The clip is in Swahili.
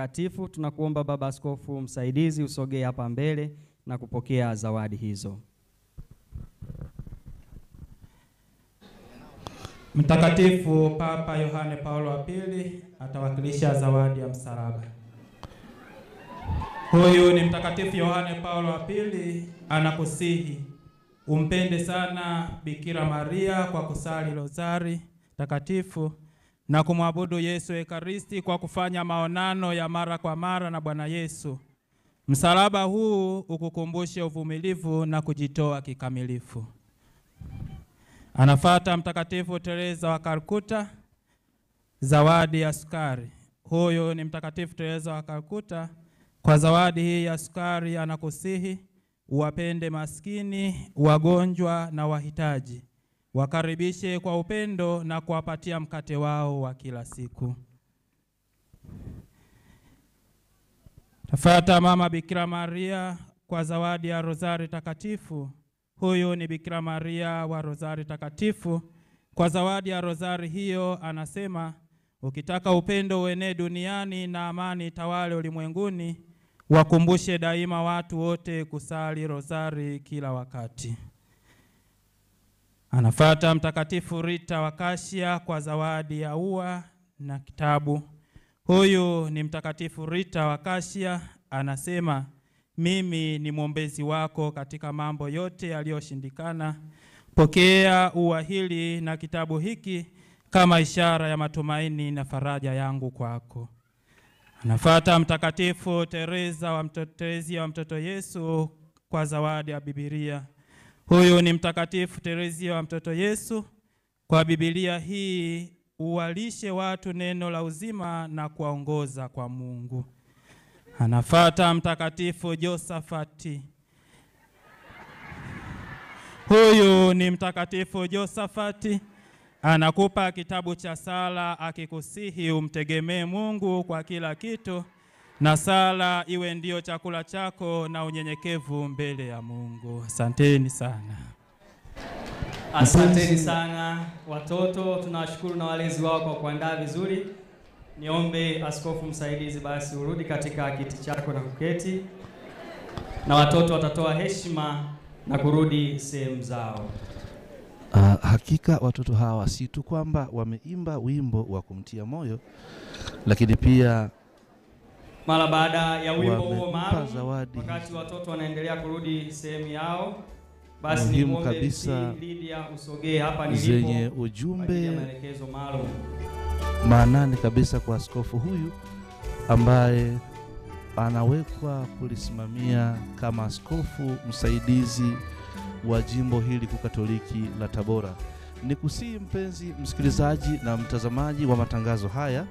Takatifu, tunakuomba Baba Askofu msaidizi usogee hapa mbele na kupokea zawadi hizo. Mtakatifu Papa Yohane Paulo wa Pili atawakilisha zawadi ya msalaba. Huyu ni Mtakatifu Yohane Paulo wa Pili, anakusihi umpende sana Bikira Maria kwa kusali rozari takatifu na kumwabudu Yesu Ekaristi kwa kufanya maonano ya mara kwa mara na Bwana Yesu. Msalaba huu ukukumbushe uvumilivu na kujitoa kikamilifu. Anafuata Mtakatifu Teresa wa Calcutta, zawadi ya sukari. Huyu ni Mtakatifu Teresa wa Calcutta, kwa zawadi hii ya sukari anakusihi uwapende maskini, wagonjwa na wahitaji. Wakaribishe kwa upendo na kuwapatia mkate wao wa kila siku. Tafuata Mama Bikira Maria kwa zawadi ya rozari takatifu. Huyu ni Bikira Maria wa rozari takatifu. Kwa zawadi ya rozari hiyo anasema, ukitaka upendo uenee duniani na amani tawale ulimwenguni, wakumbushe daima watu wote kusali rozari kila wakati. Anafuata Mtakatifu Rita wa Kashia kwa zawadi ya ua na kitabu. Huyu ni Mtakatifu Rita wa Kashia, anasema, mimi ni mwombezi wako katika mambo yote yaliyoshindikana. Pokea ua hili na kitabu hiki kama ishara ya matumaini na faraja yangu kwako. Anafuata Mtakatifu Teresa wa mtoto Yesu kwa zawadi ya Biblia. Huyu ni Mtakatifu Teresa wa mtoto Yesu. Kwa Biblia hii uwalishe watu neno la uzima na kuwaongoza kwa Mungu. Anafuata Mtakatifu Josafati. Huyu ni Mtakatifu Josafati, anakupa kitabu cha sala akikusihi umtegemee Mungu kwa kila kitu, na sala iwe ndio chakula chako na unyenyekevu mbele ya Mungu. Asanteni sana. Asanteni sana watoto, tunawashukuru na walezi wao kwa kuandaa vizuri. Niombe askofu msaidizi basi urudi katika kiti chako na kuketi, na watoto watatoa heshima na kurudi sehemu zao. Hakika watoto hawa si tu kwamba wameimba wimbo wa kumtia moyo, lakini pia mara baada ya wimbo huo maalum, wakati watoto wanaendelea kurudi sehemu yao, basi niombe kabisa Lydia usogee hapa nilipo zenye ujumbe maelekezo maalum maanani kabisa kwa askofu huyu ambaye anawekwa kulisimamia kama askofu msaidizi wa jimbo hili kuu Katoliki la Tabora. Nikusihi mpenzi msikilizaji na mtazamaji wa matangazo haya,